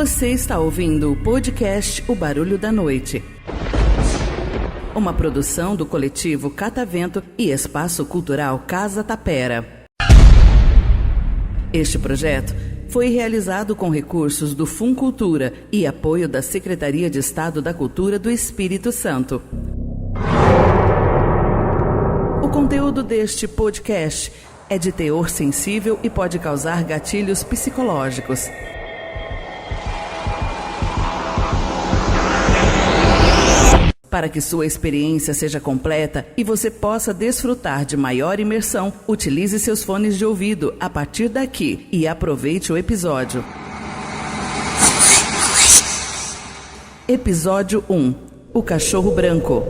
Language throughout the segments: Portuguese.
Você está ouvindo o podcast O Barulho da Noite. Uma produção do coletivo Catavento e Espaço Cultural Casa Tapera. Este projeto foi realizado com recursos do Funcultura e apoio da Secretaria de Estado da Cultura do Espírito Santo. O conteúdo deste podcast é de teor sensível e pode causar gatilhos psicológicos. Para que sua experiência seja completa e você possa desfrutar de maior imersão, utilize seus fones de ouvido a partir daqui e aproveite o episódio. Episódio 1. O Cachorro Branco.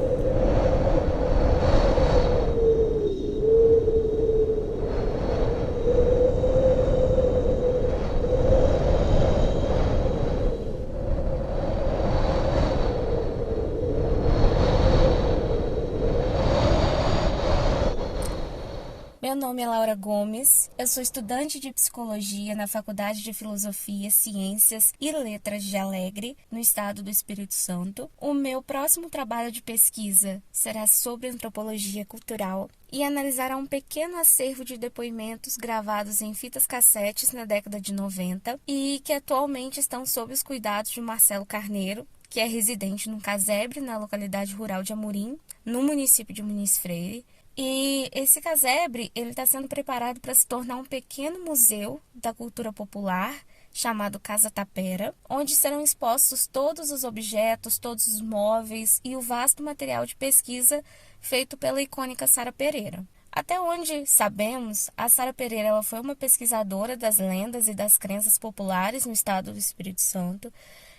Meu nome é Laura Gomes, eu sou estudante de Psicologia na Faculdade de Filosofia, Ciências e Letras de Alegre, no estado do Espírito Santo. O meu próximo trabalho de pesquisa será sobre antropologia cultural e analisará um pequeno acervo de depoimentos gravados em fitas cassetes na década de 90 e que atualmente estão sob os cuidados de Marcelo Carneiro, que é residente no casebre na localidade rural de Amorim, no município de Muniz Freire. E esse casebre está sendo preparado para se tornar um pequeno museu da cultura popular, chamado Casa Tapera, onde serão expostos todos os objetos, todos os móveis e o vasto material de pesquisa feito pela icônica Sara Pereira. Até onde sabemos, a Sara Pereira ela foi uma pesquisadora das lendas e das crenças populares no estado do Espírito Santo.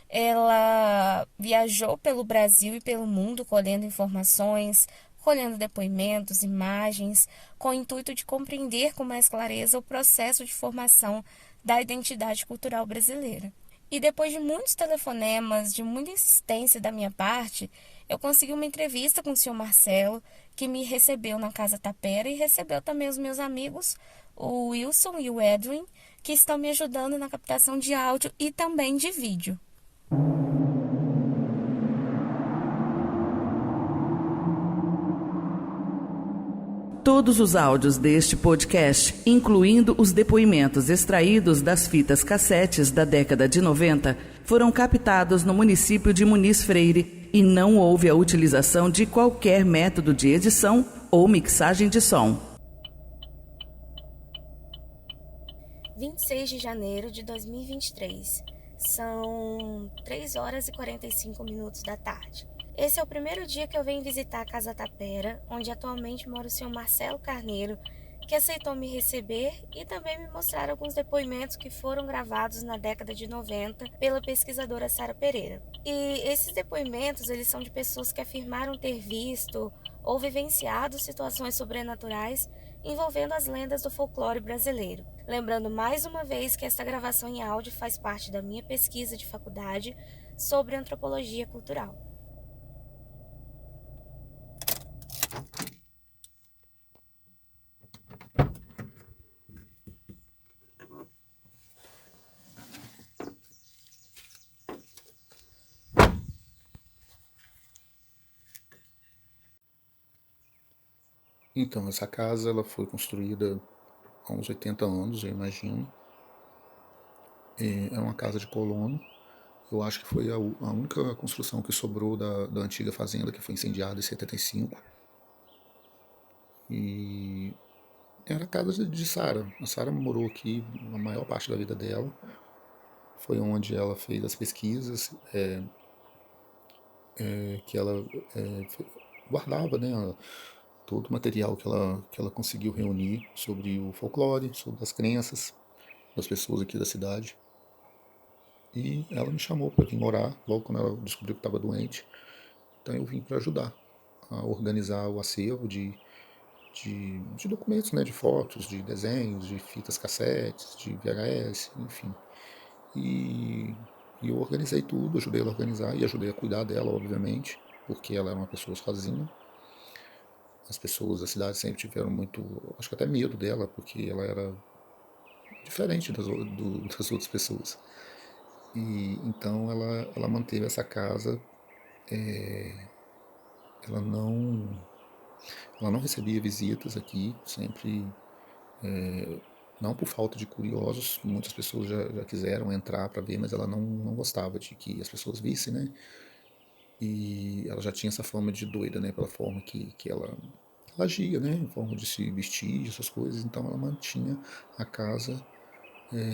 Ela viajou pelo Brasil e pelo mundo colhendo informações, colhendo depoimentos, imagens, com o intuito de compreender com mais clareza o processo de formação da identidade cultural brasileira. E depois de muitos telefonemas, de muita insistência da minha parte, eu consegui uma entrevista com o senhor Marcelo, que me recebeu na Casa Tapera e recebeu também os meus amigos, o Wilson e o Edwin, que estão me ajudando na captação de áudio e também de vídeo. Todos os áudios deste podcast, incluindo os depoimentos extraídos das fitas cassetes da década de 90, foram captados no município de Muniz Freire e não houve a utilização de qualquer método de edição ou mixagem de som. 26 de janeiro de 2023. São 3 horas e 45 minutos da tarde. Esse é o primeiro dia que eu venho visitar a Casa Tapera, onde atualmente mora o senhor Marcelo Carneiro, que aceitou me receber e também me mostrar alguns depoimentos que foram gravados na década de 90 pela pesquisadora Sara Pereira. E esses depoimentos, eles são de pessoas que afirmaram ter visto ou vivenciado situações sobrenaturais envolvendo as lendas do folclore brasileiro. Lembrando mais uma vez que esta gravação em áudio faz parte da minha pesquisa de faculdade sobre antropologia cultural. Então, essa casa ela foi construída há uns 80 anos, eu imagino. É uma casa de colono. Eu acho que foi a única construção que sobrou da antiga fazenda, que foi incendiada em 75. E era a casa de Sara. A Sara morou aqui a maior parte da vida dela. Foi onde ela fez as pesquisas, que ela guardava, né, todo o material que ela conseguiu reunir sobre o folclore, sobre as crenças das pessoas aqui da cidade. E ela me chamou para vir morar, logo quando ela descobriu que estava doente. Então eu vim para ajudar a organizar o acervo de documentos, né, de fotos, de desenhos, de fitas cassetes, de VHS, enfim. E eu organizei tudo, ajudei ela a organizar e ajudei a cuidar dela, obviamente, porque ela era uma pessoa sozinha. As pessoas da cidade sempre tiveram muito, acho que até medo dela, porque ela era diferente das outras pessoas. E então ela manteve essa casa, ela não, ela não recebia visitas aqui, sempre, não por falta de curiosos, muitas pessoas já quiseram entrar para ver, mas ela não gostava de que as pessoas vissem, né? E ela já tinha essa fama de doida, né? Pela forma que ela agia, né? Em forma de se vestir, essas coisas. Então ela mantinha a casa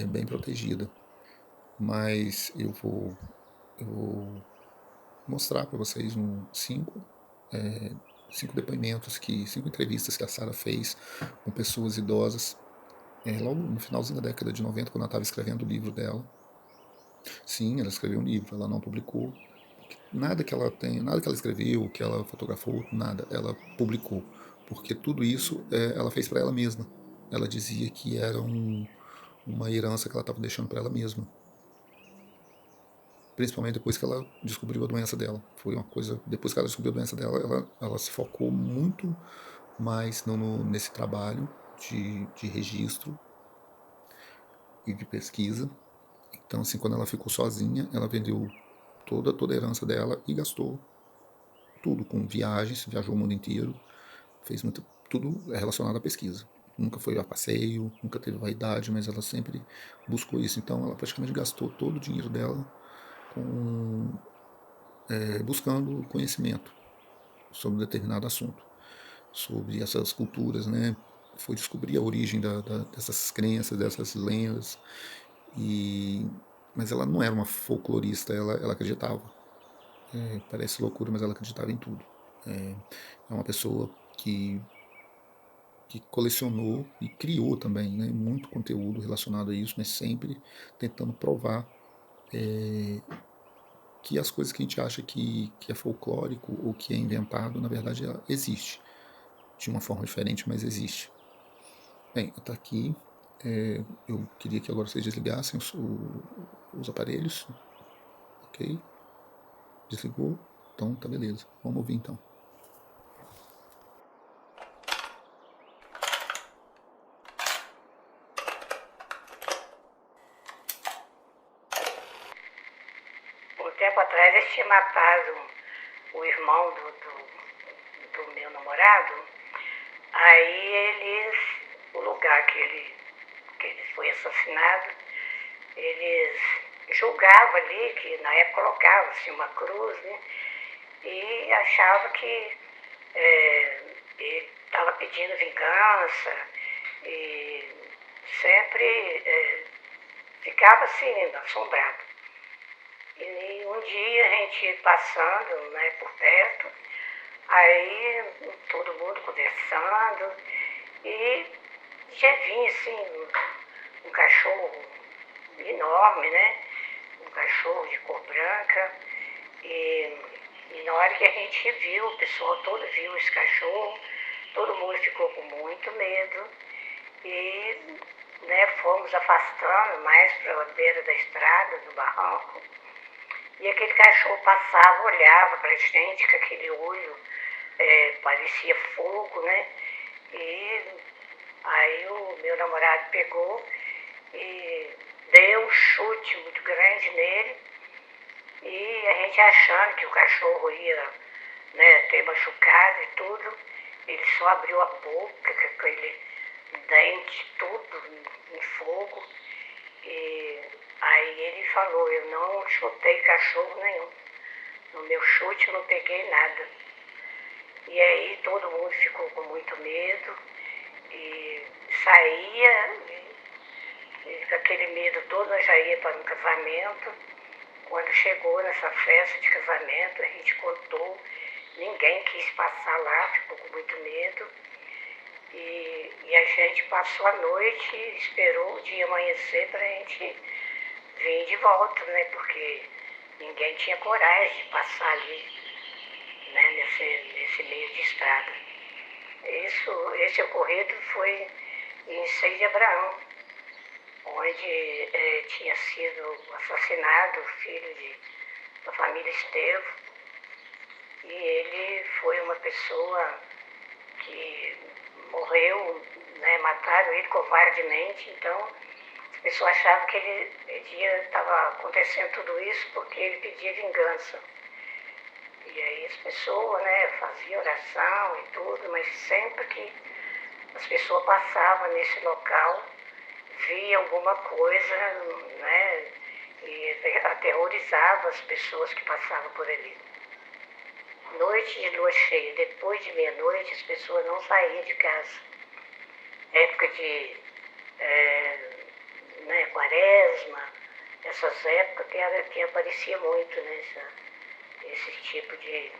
bem protegida. Mas eu vou mostrar para vocês cinco depoimentos, cinco entrevistas que a Sara fez com pessoas idosas, logo no finalzinho da década de 90, quando ela estava escrevendo o livro dela. Sim, ela escreveu um livro, ela não publicou. Nada que ela tenha, nada que ela escreveu, que ela fotografou, nada, ela publicou. Porque tudo isso ela fez para ela mesma. Ela dizia que era uma herança que ela estava deixando para ela mesma. Principalmente depois que ela descobriu a doença dela. Foi uma coisa. Depois que ela descobriu a doença dela, ela se focou muito mais nesse trabalho de registro e de pesquisa. Então, assim, quando ela ficou sozinha, ela vendeu toda a herança dela e gastou tudo com viagens, viajou o mundo inteiro, fez muito, tudo relacionado à pesquisa. Nunca foi a passeio, nunca teve vaidade, mas ela sempre buscou isso. Então, ela praticamente gastou todo o dinheiro dela com, buscando conhecimento sobre um determinado assunto, sobre essas culturas, né? Foi descobrir a origem dessas crenças, dessas lendas. E, mas ela não era uma folclorista, ela acreditava. Parece loucura, mas ela acreditava em tudo. É uma pessoa que colecionou e criou também, né, muito conteúdo relacionado a isso, mas sempre tentando provar que as coisas que a gente acha que é folclórico ou que é inventado, na verdade existe. De uma forma diferente, mas existe. Bem, está aqui. Eu queria que agora vocês desligassem os aparelhos. Ok? Desligou? Então tá beleza. Vamos ouvir então. Um tempo atrás eles tinham matado o irmão do meu namorado. Aí o lugar que ele foi assassinado, eles julgavam ali, que na época colocava-se uma cruz, né? E achava que ele estava pedindo vingança e sempre ficava assim, assombrado. E um dia a gente passando, né, por perto, aí todo mundo conversando e já vinha assim um cachorro enorme, né? Um cachorro de cor branca. E na hora que a gente viu, o pessoal todo viu esse cachorro, todo mundo ficou com muito medo e, né, fomos afastando mais para a beira da estrada, do barranco. E aquele cachorro passava, olhava para a gente com aquele olho, parecia fogo, né? E aí o meu namorado pegou e deu um chute muito grande nele. E a gente achando que o cachorro ia, né, ter machucado e tudo, ele só abriu a boca com aquele dente tudo em fogo. E aí ele falou, eu não chutei cachorro nenhum. No meu chute eu não peguei nada. E aí todo mundo ficou com muito medo e saía, e com aquele medo todo nós já ia para um casamento. Quando chegou nessa festa de casamento, a gente contou, ninguém quis passar lá, ficou com muito medo. E a gente passou a noite e esperou o dia amanhecer para a gente vir de volta, né? Porque ninguém tinha coragem de passar ali, né? Nesse meio de estrada. Esse ocorrido foi em 6 de Abraão, onde tinha sido assassinado o filho da família Estevo. E ele foi uma pessoa que morreu, né, mataram ele covardemente. Então as pessoas achavam que ele estava acontecendo tudo isso porque ele pedia vingança. E aí as pessoas, né, faziam oração e tudo, mas sempre que as pessoas passavam nesse local, via alguma coisa, né, e aterrorizava as pessoas que passavam por ali. Noite de lua cheia, depois de meia-noite, as pessoas não saíam de casa. Época de né, quaresma, essas épocas que aparecia muito, né, esse tipo de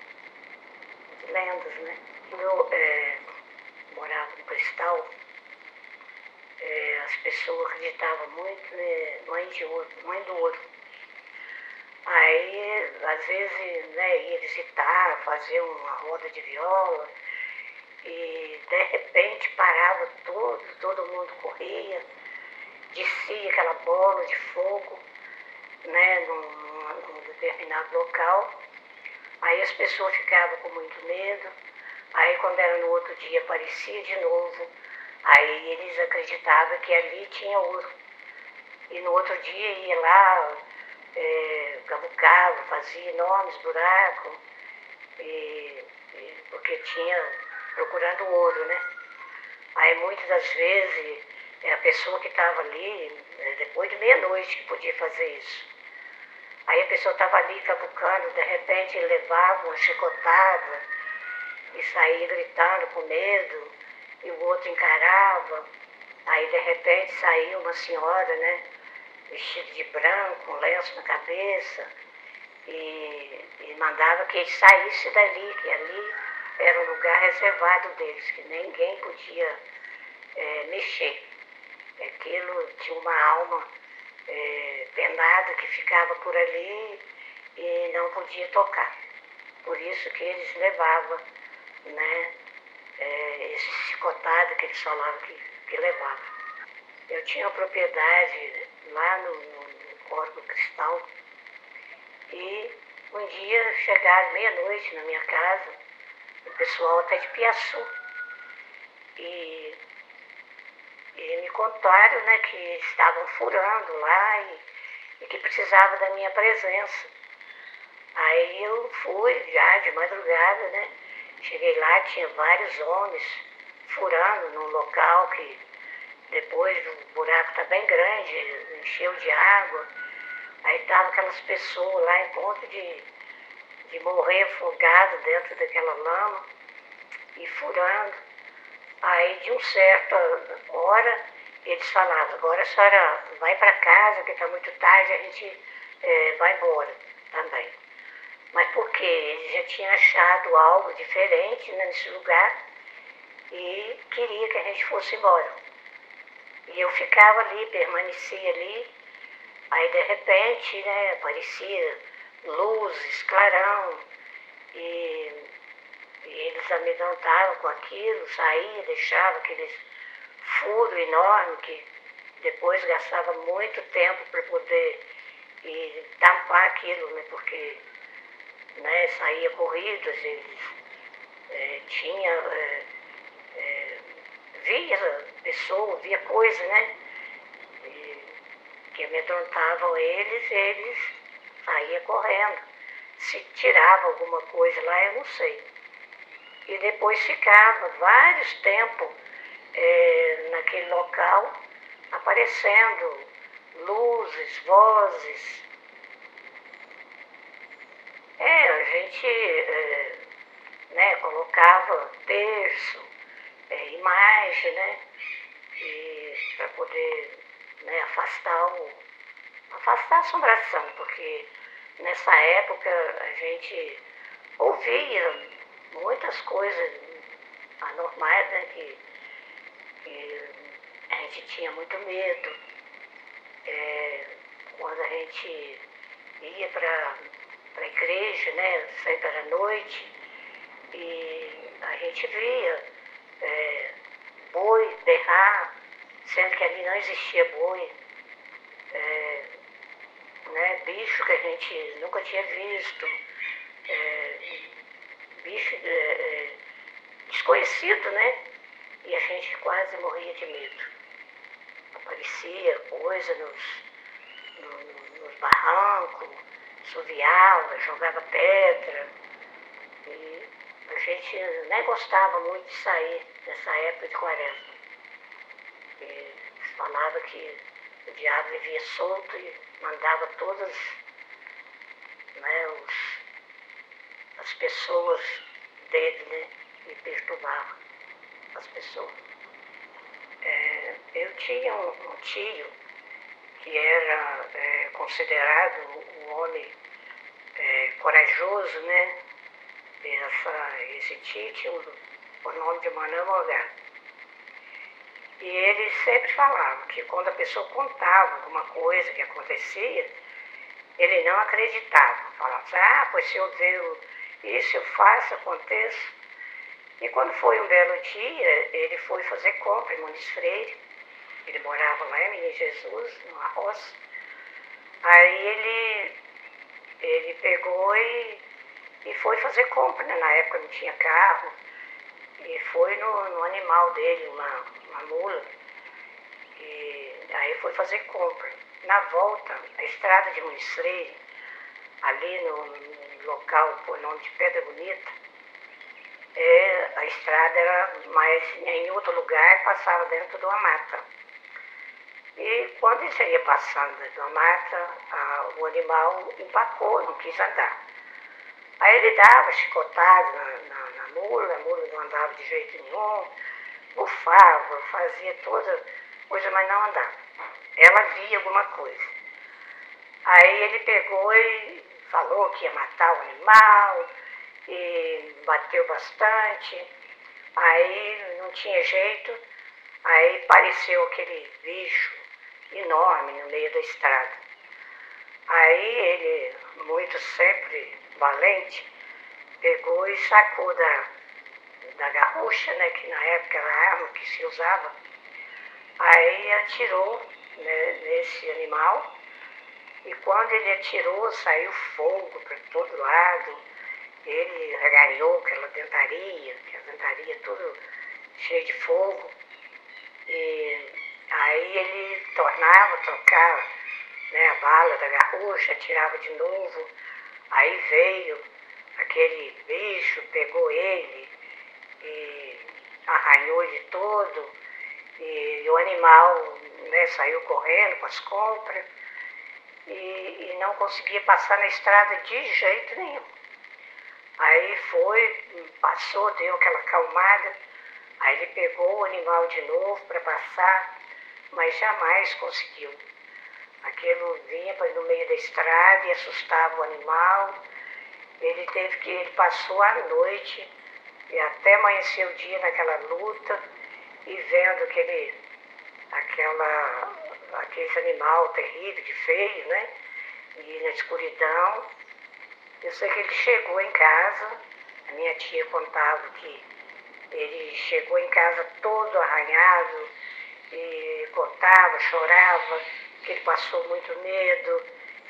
lendas, né. Quando eu morava no Cristal, as pessoas acreditavam muito, né, mãe do ouro. Aí, às vezes, né, ia visitar, fazer uma roda de viola, e de repente parava tudo, todo mundo corria, descia aquela bola de fogo, né, num determinado local. Aí as pessoas ficavam com muito medo. Aí quando era no outro dia aparecia de novo. Aí eles acreditavam que ali tinha ouro. E no outro dia ia lá, cavucava, fazia enormes buracos, porque tinha procurando ouro, né? Aí muitas das vezes a pessoa que estava ali, depois de meia-noite que podia fazer isso. Aí a pessoa estava ali cavucando, de repente ele levava uma chicotada e saía gritando com medo, e o outro encarava. Aí de repente saía uma senhora, né, vestida de branco, um lenço na cabeça, e mandava que ele saísse dali, que ali era um lugar reservado deles, que ninguém podia mexer. Aquilo tinha uma alma penada que ficava por ali e não podia tocar. Por isso que eles levavam, né, esse chicotado que eles falavam que levavam. Eu tinha uma propriedade lá no Córrego Cristal e um dia chegaram meia-noite na minha casa, o pessoal até de Piaçu, e me contaram, né, que estavam furando lá e que precisava da minha presença. Aí eu fui já de madrugada, né? Cheguei lá, tinha vários homens furando num local que depois o buraco tá bem grande, encheu de água. Aí estavam aquelas pessoas lá em ponto de morrer afogado dentro daquela lama e furando. Aí de uma certa hora eles falavam, agora a senhora vai para casa, que está muito tarde, a gente vai embora também. Mas porque eles já tinham achado algo diferente, né, nesse lugar e queria que a gente fosse embora. E eu ficava ali, permanecia ali, aí de repente, né, aparecia luzes, clarão, e eles amedrontavam com aquilo, saía, deixava aqueles furos enormes que depois gastava muito tempo para poder tampar aquilo, né, porque né, saía corridas, eles via pessoa, via coisa, né, que amedrontavam eles saíam correndo. Se tirava alguma coisa lá, eu não sei. E depois ficava vários tempos naquele local, aparecendo luzes, vozes. A gente né, colocava terço, imagem, né, para poder né, afastar a assombração, porque nessa época a gente ouvia muitas coisas anormais, né, que a gente tinha muito medo. Quando a gente ia para a igreja, né, sempre era noite, e a gente via boi berrar, sendo que ali não existia boi, né, bicho que a gente nunca tinha visto, bicho desconhecido, né, e a gente quase morria de medo. Parecia coisa nos barrancos, assoviava, jogava pedra. E a gente nem gostava muito de sair nessa época de quaresma. E falava que o diabo vivia solto e mandava todas, né, as pessoas dele, né, e perturbava as pessoas. Eu tinha um tio que era considerado um homem corajoso, né? Esse tio tinha o nome de Manuel Morgado. E ele sempre falava que quando a pessoa contava alguma coisa que acontecia, ele não acreditava. Falava assim, pois se eu ver isso, eu faço, aconteço. E quando foi um belo dia, ele foi fazer compra em Muniz Freire. Ele morava lá em Menino Jesus, numa roça. Aí ele pegou e foi fazer compra, né? Na época não tinha carro. E foi no animal dele, uma mula. E aí foi fazer compra. Na volta, a estrada de Muniz Freire, ali no local por nome de Pedra Bonita, a estrada era mais em outro lugar, passava dentro de uma mata. E quando ele ia passando dentro de uma mata, o animal empacou, não quis andar. Aí ele dava chicotada na mula, a mula não andava de jeito nenhum, bufava, fazia toda coisa, mas não andava. Ela via alguma coisa. Aí ele pegou e falou que ia matar o animal, e bateu bastante. Aí não tinha jeito, aí apareceu aquele bicho enorme no meio da estrada. Aí ele, muito sempre valente, pegou e sacou da garrucha, né, que na época era a arma que se usava, aí atirou, né, nesse animal, e quando ele atirou, saiu fogo para todo lado, ele regalhou aquela dentaria, que a dentaria tudo cheio de fogo, e aí ele tornava a trocar, né, a bala da garrucha, atirava de novo, aí veio aquele bicho, pegou ele e arranhou ele todo, e o animal, né, saiu correndo com as compras e não conseguia passar na estrada de jeito nenhum. Aí foi, passou, deu aquela acalmada, aí ele pegou o animal de novo para passar, mas jamais conseguiu. Aquilo vinha no meio da estrada e assustava o animal. Ele passou a noite e até amanhecer o dia naquela luta e vendo aquele animal terrível, de feio, né? E na escuridão. Eu sei que ele chegou em casa, a minha tia contava que ele chegou em casa todo arranhado e contava, chorava, que ele passou muito medo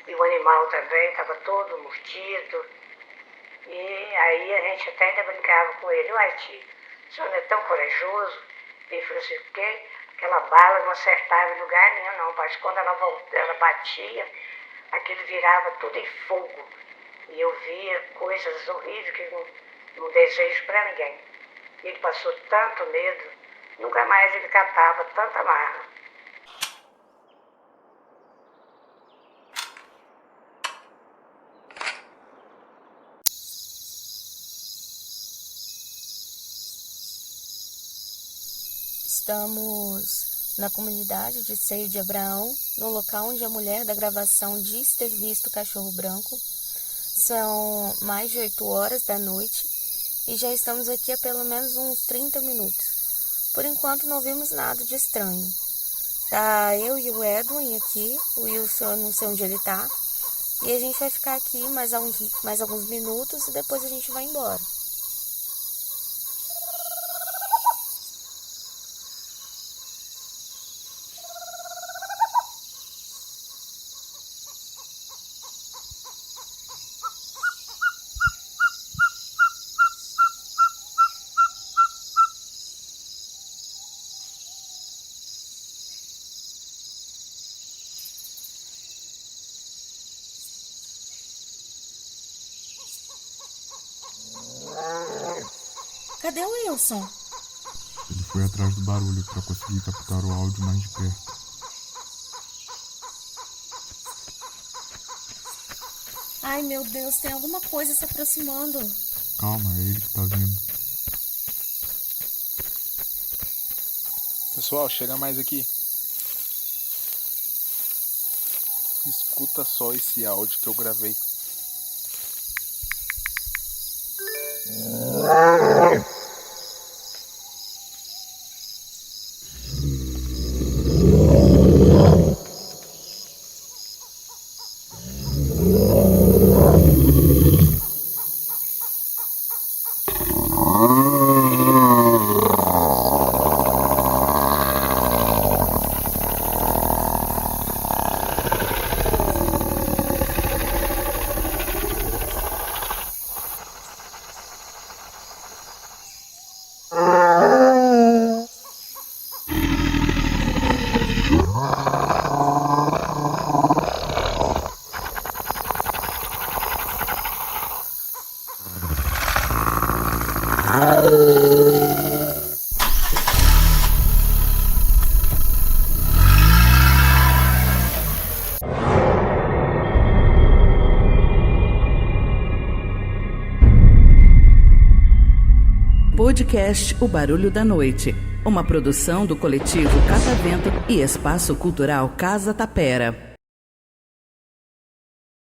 e o animal também estava todo mordido. E aí a gente até ainda brincava com ele, uai tio, o senhor não é tão corajoso? Ele falou assim, porque aquela bala não acertava em lugar nenhum não, mas quando ela batia, aquilo virava tudo em fogo. E eu via coisas horríveis que não desejo para ninguém. Ele passou tanto medo, nunca mais ele catava tanta marra. Estamos na comunidade de Seio de Abraão, no local onde a mulher da gravação diz ter visto o cachorro branco. São mais de 8 horas da noite e já estamos aqui há pelo menos uns 30 minutos. Por enquanto não vimos nada de estranho. Tá eu e o Edwin aqui, o Wilson eu não sei onde ele tá. E a gente vai ficar aqui mais alguns minutos e depois a gente vai embora. Cadê o Wilson? Ele foi atrás do barulho para conseguir captar o áudio mais de perto. Ai, meu Deus, tem alguma coisa se aproximando. Calma, é ele que tá vindo. Pessoal, chega mais aqui. Escuta só esse áudio que eu gravei. Podcast O Barulho da Noite, uma produção do coletivo Catavento e Espaço Cultural Casa Tapera.